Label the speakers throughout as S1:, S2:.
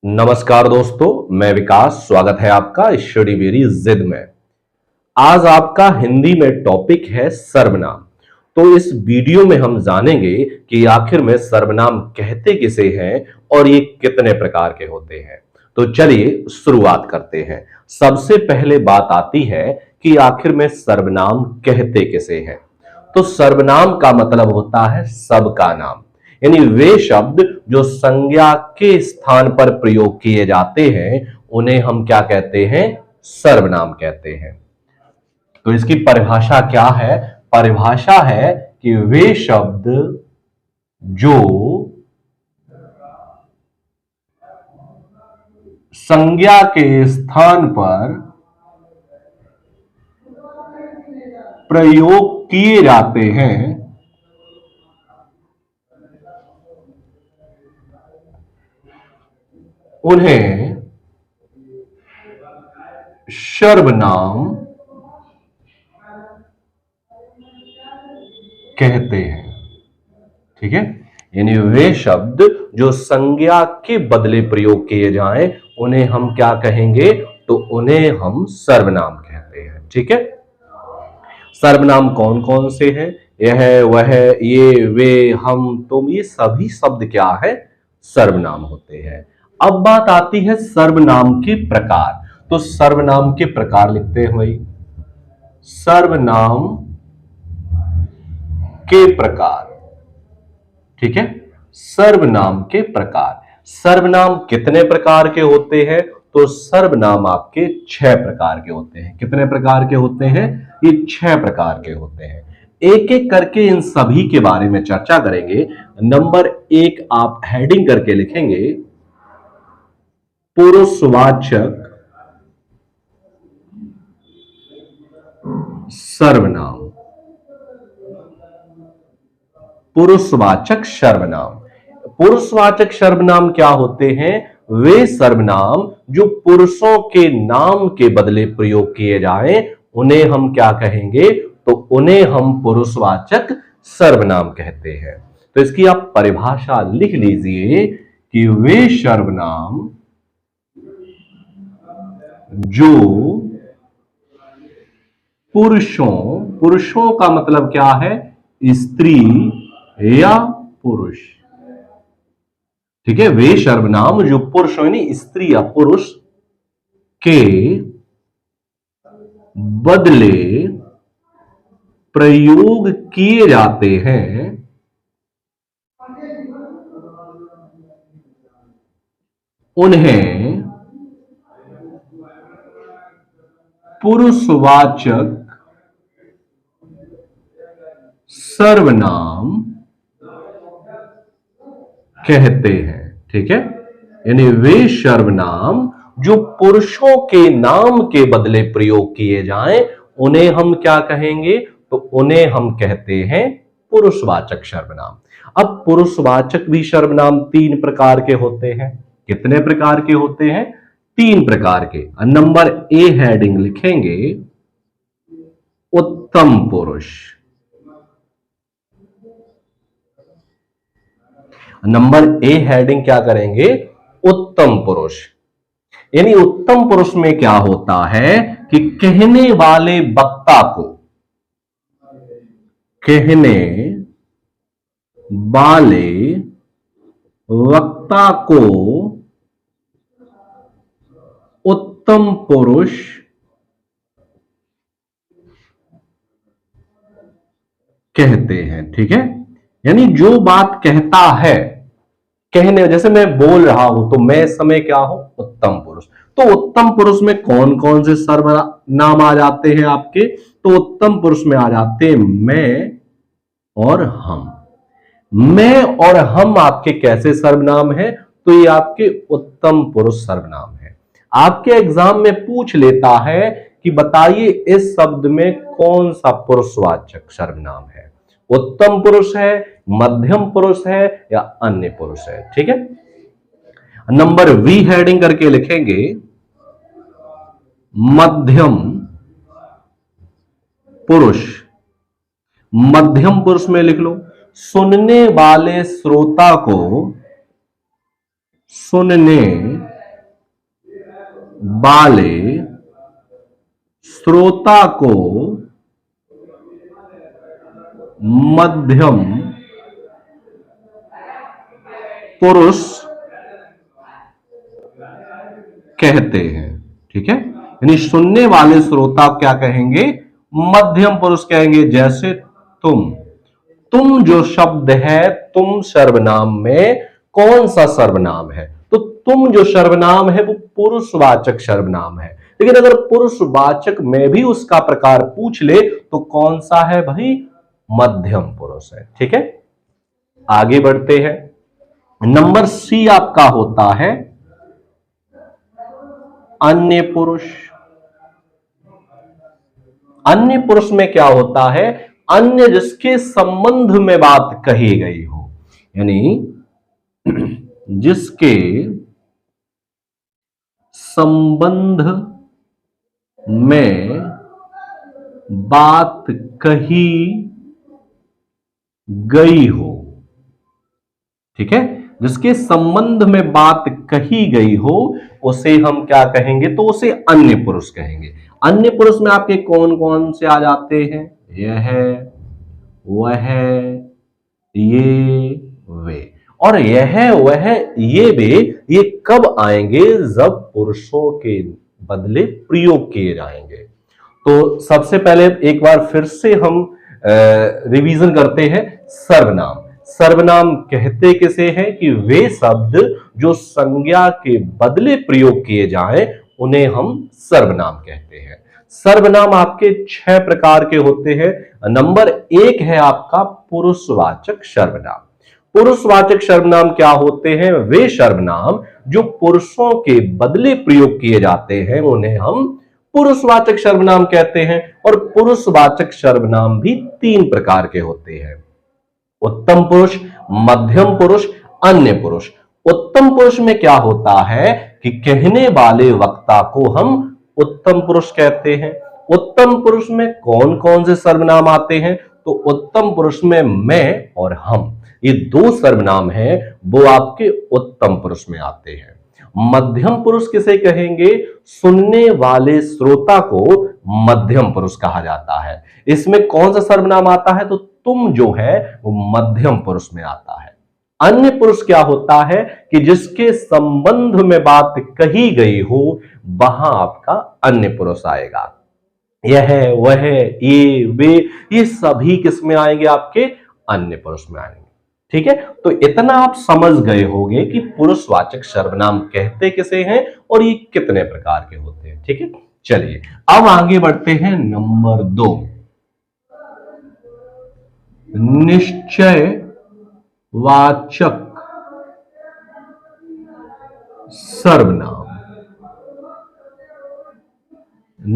S1: नमस्कार दोस्तों, मैं विकास। स्वागत है आपका स्टडी मेरी जिद में। आज आपका हिंदी में टॉपिक है सर्वनाम। तो इस वीडियो में हम जानेंगे कि आखिर में सर्वनाम कहते किसे हैं और ये कितने प्रकार के होते हैं। तो चलिए शुरुआत करते हैं। सबसे पहले बात आती है कि आखिर में सर्वनाम कहते किसे हैं। तो सर्वनाम का मतलब होता है सबका नाम, यानी वे शब्द जो संज्ञा के स्थान पर प्रयोग किए जाते हैं उन्हें हम क्या कहते हैं? सर्वनाम कहते हैं। तो इसकी परिभाषा क्या है? परिभाषा है कि वे शब्द जो संज्ञा के स्थान पर प्रयोग किए जाते हैं उन्हें सर्वनाम कहते हैं। ठीक है, यानी वे शब्द जो संज्ञा के बदले प्रयोग किए जाएं उन्हें हम क्या कहेंगे? तो उन्हें हम सर्वनाम कहते हैं। ठीक है, सर्वनाम कौन कौन से हैं? यह, वह, ये, वे, हम, तुम, ये सभी शब्द क्या है? सर्वनाम होते हैं। अब बात आती है सर्वनाम के प्रकार। तो सर्वनाम के प्रकार लिखते हैं भाई। सर्वनाम के प्रकार। ठीक है, सर्वनाम के प्रकार। सर्वनाम कितने प्रकार के होते हैं? तो सर्वनाम आपके 6 प्रकार के होते हैं। कितने प्रकार के होते हैं? ये 6 प्रकार के होते हैं। एक एक करके इन सभी के बारे में चर्चा करेंगे। नंबर 1 आप हेडिंग करके लिखेंगे, पुरुषवाचक सर्वनाम। पुरुषवाचक सर्वनाम। पुरुषवाचक सर्वनाम क्या होते हैं? वे सर्वनाम जो पुरुषों के नाम के बदले प्रयोग किए जाएं उन्हें हम क्या कहेंगे? तो उन्हें हम पुरुषवाचक सर्वनाम कहते हैं। तो इसकी आप परिभाषा लिख लीजिए कि वे सर्वनाम जो पुरुषों का मतलब क्या है? स्त्री या पुरुष। ठीक है, वे सर्वनाम जो पुरुष यानी स्त्री या पुरुष के बदले प्रयोग किए जाते हैं उन्हें पुरुषवाचक सर्वनाम कहते हैं। ठीक है, यानी वे सर्वनाम जो पुरुषों के नाम के बदले प्रयोग किए जाएं उन्हें हम क्या कहेंगे? तो उन्हें हम कहते हैं पुरुषवाचक सर्वनाम। अब पुरुषवाचक भी सर्वनाम 3 प्रकार के होते हैं। कितने प्रकार के होते हैं? 3 प्रकार के। नंबर ए हेडिंग लिखेंगे, उत्तम पुरुष। नंबर ए हेडिंग क्या करेंगे? उत्तम पुरुष। यानी उत्तम पुरुष में क्या होता है कि कहने वाले वक्ता को, कहने वाले वक्ता को उत्तम पुरुष कहते हैं। ठीक है, यानी जो बात कहता है, कहने, जैसे मैं बोल रहा हूं तो मैं समय क्या हूं? उत्तम पुरुष। तो उत्तम पुरुष में कौन कौन से सर्वनाम आ जाते हैं आपके? तो उत्तम पुरुष में आ जाते हैं मैं और हम। मैं और हम आपके कैसे सर्वनाम है? तो ये आपके उत्तम पुरुष सर्वनाम है। आपके एग्जाम में पूछ लेता है कि बताइए इस शब्द में कौन सा पुरुषवाचक सर्वनाम है? उत्तम पुरुष है, मध्यम पुरुष है या अन्य पुरुष है? ठीक है, नंबर वी हेडिंग करके लिखेंगे, मध्यम पुरुष। मध्यम पुरुष में लिख लो, सुनने वाले श्रोता को सुनने वाले श्रोता को मध्यम पुरुष कहते हैं। ठीक है, यानी सुनने वाले श्रोता क्या कहेंगे? मध्यम पुरुष कहेंगे। जैसे तुम जो शब्द है, तुम सर्वनाम में कौन सा सर्वनाम है? तो तुम जो सर्वनाम है वो पुरुषवाचक सर्वनाम है। लेकिन अगर पुरुषवाचक में भी उसका प्रकार पूछ ले तो कौन सा है भाई? मध्यम पुरुष है। ठीक है, आगे बढ़ते हैं। नंबर सी आपका होता है अन्य पुरुष। अन्य पुरुष में क्या होता है? अन्य जिसके संबंध में बात कही गई हो, यानी जिसके संबंध में बात कही गई हो। ठीक है, जिसके संबंध में बात कही गई हो उसे हम क्या कहेंगे? तो उसे अन्य पुरुष कहेंगे। अन्य पुरुष में आपके कौन कौन से आ जाते हैं? यह, वह, ये, वे। और यह, वह, ये, वे ये कब आएंगे? जब पुरुषों के बदले प्रयोग किए जाएंगे। तो सबसे पहले एक बार फिर से हम रिवीजन करते हैं। सर्वनाम, सर्वनाम कहते किसे हैं? कि वे शब्द जो संज्ञा के बदले प्रयोग किए जाएं उन्हें हम सर्वनाम कहते हैं। सर्वनाम आपके 6 प्रकार के होते हैं। नंबर 1 है आपका पुरुषवाचक सर्वनाम। पुरुषवाचक सर्वनाम क्या होते हैं? वे सर्वनाम जो पुरुषों के बदले प्रयोग किए जाते हैं उन्हें हम पुरुषवाचक सर्वनाम कहते हैं। और पुरुषवाचक सर्वनाम भी 3 प्रकार के होते हैं। उत्तम पुरुष, मध्यम पुरुष, अन्य पुरुष। उत्तम पुरुष में क्या होता है कि कहने वाले वक्ता को हम उत्तम पुरुष कहते हैं। उत्तम पुरुष में कौन कौन से सर्वनाम आते हैं? तो उत्तम पुरुष में मैं और हम, ये 2 सर्वनाम हैं, वो आपके उत्तम पुरुष में आते हैं। मध्यम पुरुष किसे कहेंगे? सुनने वाले श्रोता को मध्यम पुरुष कहा जाता है। इसमें कौन सा सर्वनाम आता है? तो तुम जो है वो मध्यम पुरुष में आता है। अन्य पुरुष क्या होता है कि जिसके संबंध में बात कही गई हो वहां आपका अन्य पुरुष आएगा। यह, वह, ये, वे ये सभी किसमें आएंगे? आपके अन्य पुरुष में आएंगे। ठीक है, तो इतना आप समझ गए होंगे कि पुरुषवाचक सर्वनाम कहते किसे हैं और ये कितने प्रकार के होते हैं। ठीक है, चलिए अब आगे बढ़ते हैं। नंबर 2, निश्चयवाचक सर्वनाम।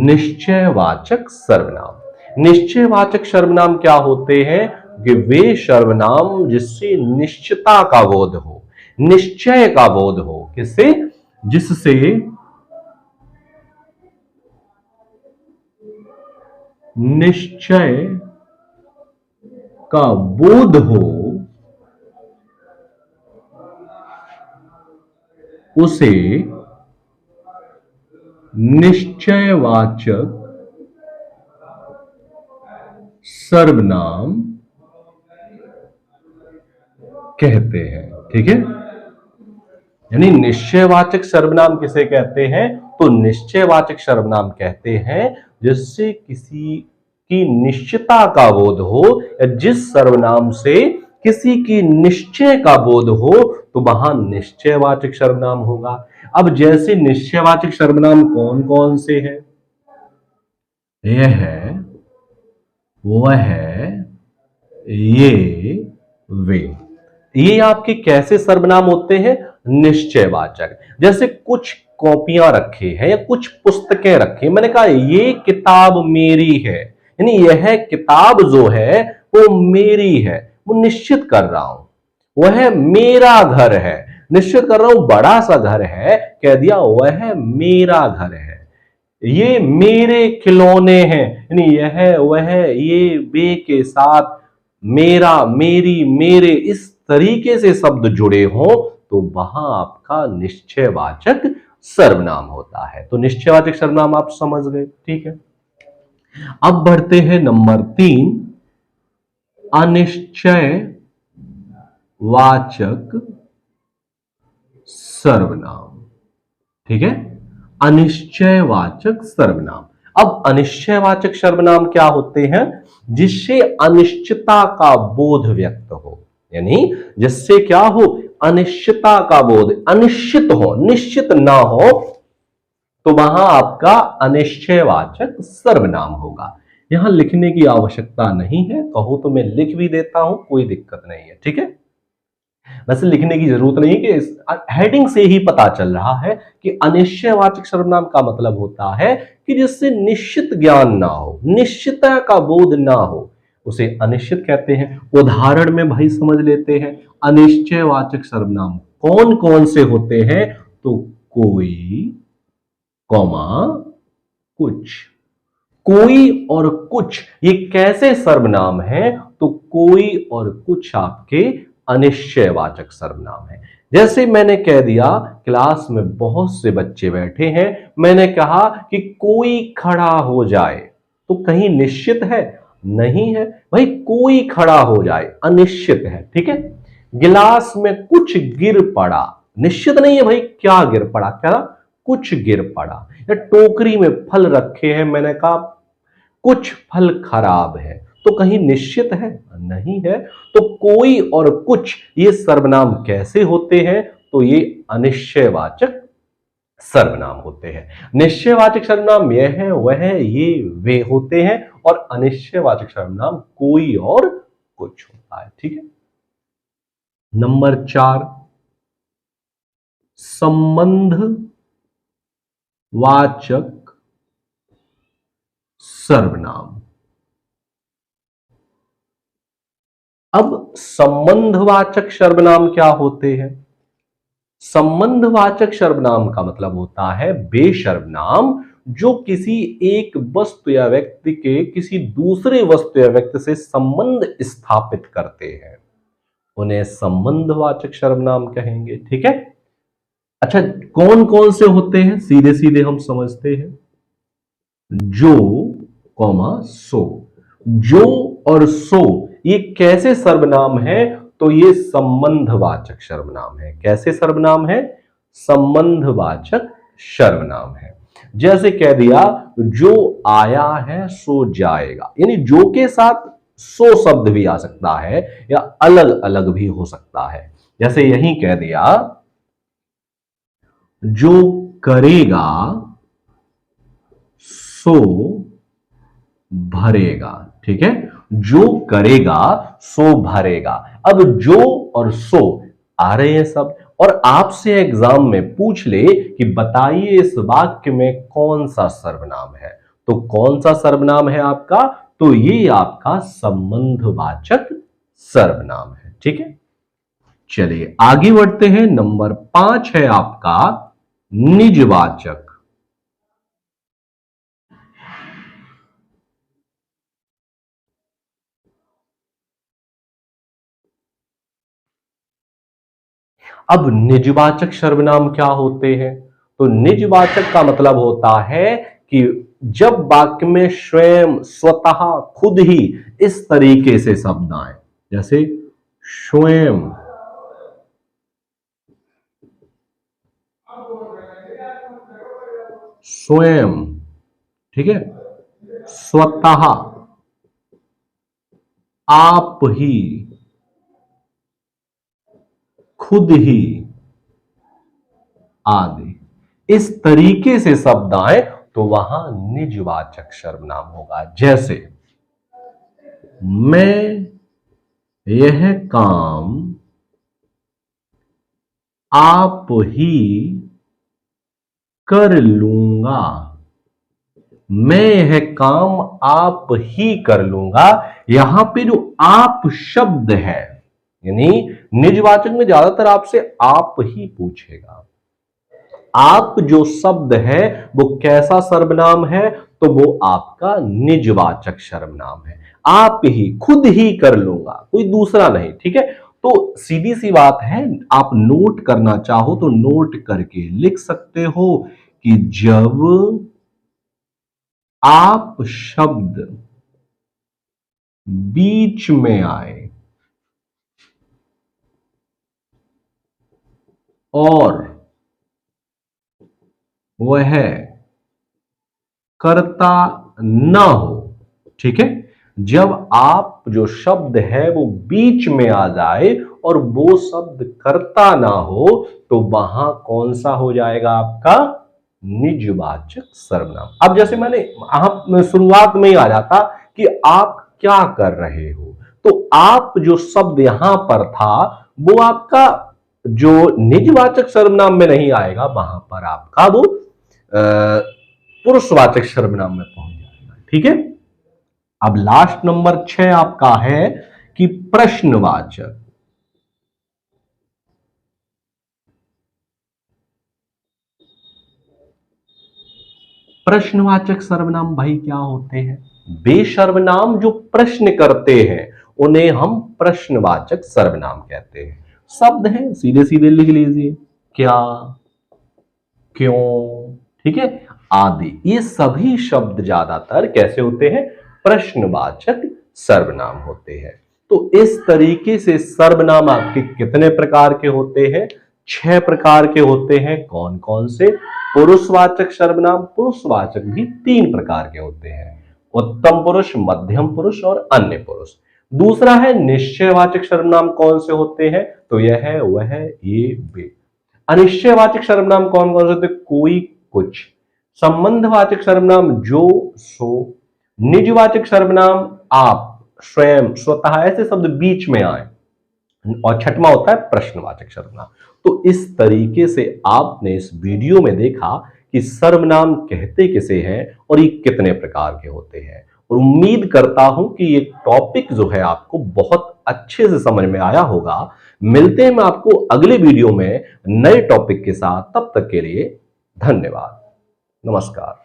S1: निश्चयवाचक सर्वनाम, निश्चयवाचक सर्वनाम क्या होते हैं? कि वे सर्वनाम जिससे निश्चितता का बोध हो, निश्चय का बोध हो। किससे? जिससे निश्चय का बोध हो उसे निश्चयवाचक सर्वनाम कहते हैं। ठीक है, यानी निश्चयवाचक सर्वनाम किसे कहते हैं? तो निश्चयवाचक सर्वनाम कहते हैं जिससे किसी की निश्चितता का बोध हो, या जिस सर्वनाम से किसी की निश्चय का बोध हो तो वहां निश्चयवाचक सर्वनाम होगा। अब जैसे निश्चयवाचक सर्वनाम कौन कौन से हैं? यह है, वह है, ये, वे। ये आपके कैसे सर्वनाम होते हैं? निश्चयवाचक। जैसे कुछ कॉपियां रखी है या कुछ पुस्तकें रखी, मैंने कहा ये किताब मेरी है, यानी यह किताब जो है वो मेरी है, वो निश्चित कर रहा हूं। वह मेरा घर है, निश्चित कर रहा हूं, बड़ा सा घर है, कह दिया वह मेरा घर है। ये मेरे खिलौने हैं, यानी यह, वह, ये, वे के साथ मेरा, मेरी, मेरे इस तरीके से शब्द जुड़े हों तो वहां आपका निश्चयवाचक सर्वनाम होता है। तो निश्चयवाचक सर्वनाम आप समझ गए, ठीक है। अब बढ़ते हैं नंबर 3, अनिश्चयवाचक सर्वनाम। ठीक है, अनिश्चयवाचक सर्वनाम। अब अनिश्चयवाचक सर्वनाम क्या होते हैं? जिससे अनिश्चितता का बोध व्यक्त हो, यानी जिससे क्या हो, अनिश्चितता का बोध, अनिश्चित हो, निश्चित ना हो, तो वहां आपका अनिश्चयवाचक सर्वनाम होगा। यहां लिखने की आवश्यकता नहीं है, कहो तो मैं लिख भी देता हूं, कोई दिक्कत नहीं है, ठीक है। वैसे लिखने की जरूरत नहीं कि इस हेडिंग से ही पता चल रहा है कि अनिश्चयवाचक सर्वनाम का मतलब होता है कि जिससे निश्चित ज्ञान ना हो, निश्चितता का बोध ना हो, उसे अनिश्चित कहते हैं। उदाहरण में भाई समझ लेते हैं अनिश्चयवाचक सर्वनाम कौन कौन से होते हैं। तो कोई, कौमा, कुछ। कोई और कुछ ये कैसे सर्वनाम है? तो कोई और कुछ आपके अनिश्चयवाचक सर्वनाम है। जैसे मैंने कह दिया, क्लास में बहुत से बच्चे बैठे हैं, मैंने कहा कि कोई खड़ा हो जाए, तो कहीं निश्चित है? नहीं है भाई, कोई खड़ा हो जाए अनिश्चित है, ठीक है। गिलास में कुछ गिर पड़ा, निश्चित नहीं है भाई क्या गिर पड़ा, क्या कुछ गिर पड़ा। या टोकरी में फल रखे हैं, मैंने कहा कुछ फल खराब है, तो कहीं निश्चित है? नहीं है। तो कोई और कुछ ये सर्वनाम कैसे होते हैं? तो ये अनिश्चयवाचक सर्वनाम होते हैं। निश्चयवाचक सर्वनाम यह है, वह है, ये, वे होते हैं, और अनिश्चयवाचक सर्वनाम कोई और कुछ होता है, ठीक है। नंबर 4, संबंधवाचक सर्वनाम। अब संबंधवाचक सर्वनाम क्या होते हैं? संबंधवाचक सर्वनाम का मतलब होता है वे सर्वनाम जो किसी एक वस्तु या व्यक्ति के किसी दूसरे वस्तु या व्यक्ति से संबंध स्थापित करते हैं, उन्हें संबंधवाचक सर्वनाम कहेंगे, ठीक है। अच्छा, कौन कौन से होते हैं? सीधे सीधे हम समझते हैं। जो, कॉमा, सो। जो और सो ये कैसे सर्वनाम है? तो ये संबंधवाचक सर्वनाम है। कैसे सर्वनाम है? संबंधवाचक सर्वनाम है। जैसे कह दिया, जो आया है सो जाएगा, यानी जो के साथ सो शब्द भी आ सकता है या अलग अलग भी हो सकता है। जैसे यहीं कह दिया, जो करेगा सो भरेगा, ठीक है। जो करेगा सो भरेगा। अब जो और सो आ रहे हैं सब, और आपसे एग्जाम में पूछ ले कि बताइए इस वाक्य में कौन सा सर्वनाम है, तो कौन सा सर्वनाम है आपका? तो ये आपका संबंधवाचक सर्वनाम है, ठीक है। चलिए आगे बढ़ते हैं। नंबर 5 है आपका निजवाचक। अब निजवाचक सर्वनाम क्या होते हैं? तो निजवाचक का मतलब होता है कि जब वाक्य में स्वयं, स्वतः, खुद ही इस तरीके से शब्द आए, जैसे स्वयं, स्वयं, ठीक है, स्वतः, आप ही, खुद ही, आदि इस तरीके से शब्द आए तो वहां निजवाचक सर्वनाम होगा। जैसे मैं यह काम आप ही कर लूंगा। मैं यह काम आप ही कर लूंगा। यहां पे जो आप शब्द है, यानी निजवाचक में ज्यादातर आपसे आप ही पूछेगा। आप जो शब्द है वो कैसा सर्वनाम है? तो वो आपका निजवाचक सर्वनाम है। आप ही, खुद ही कर लूंगा, कोई दूसरा नहीं, ठीक है। तो सीधी सी बात है, आप नोट करना चाहो तो नोट करके लिख सकते हो कि जब आप शब्द बीच में आए और वह कर्ता ना हो, ठीक है, जब आप जो शब्द है वो बीच में आ जाए और वो शब्द कर्ता ना हो तो वहां कौन सा हो जाएगा आपका निजवाचक सर्वनाम। अब जैसे मैंने शुरुआत में ही आ जाता कि आप क्या कर रहे हो, तो आप जो शब्द यहां पर था वो आपका जो निजवाचक सर्वनाम में नहीं आएगा, वहां पर आपका वो पुरुषवाचक सर्वनाम में पहुंच जाएगा। ठीक है, अब लास्ट नंबर 6 आपका है कि प्रश्नवाचक। प्रश्नवाचक सर्वनाम भाई क्या होते हैं? वे सर्वनाम जो प्रश्न करते हैं उन्हें हम प्रश्नवाचक सर्वनाम कहते हैं। शब्द हैं, सीधे सीधे लिख लीजिए, क्या, क्यों, ठीक है, आदि। ये सभी शब्द ज्यादातर कैसे होते हैं? प्रश्नवाचक सर्वनाम होते हैं। तो इस तरीके से सर्वनाम आपके कितने प्रकार के होते हैं? 6 प्रकार के होते हैं। कौन कौन से? पुरुषवाचक सर्वनाम, पुरुषवाचक भी 3 प्रकार के होते हैं, उत्तम पुरुष, मध्यम पुरुष और अन्य पुरुष। दूसरा है निश्चयवाचक सर्वनाम। कौन से होते हैं? तो यह है, वह, ये, वे। अनिश्चयवाचक सर्वनाम कौन कौन से होते? कोई, कुछ। संबंधवाचक सर्वनाम जो, सो। निजवाचक सर्वनाम आप, स्वयं, स्वतः, ऐसे शब्द बीच में आए। और छठवां होता है प्रश्नवाचक सर्वनाम। तो इस तरीके से आपने इस वीडियो में देखा कि सर्वनाम कहते किसे हैं और ये कितने प्रकार के होते हैं। और उम्मीद करता हूं कि ये टॉपिक जो है आपको बहुत अच्छे से समझ में आया होगा। मिलते हैं मैं आपको अगले वीडियो में नए टॉपिक के साथ। तब तक के लिए धन्यवाद, नमस्कार।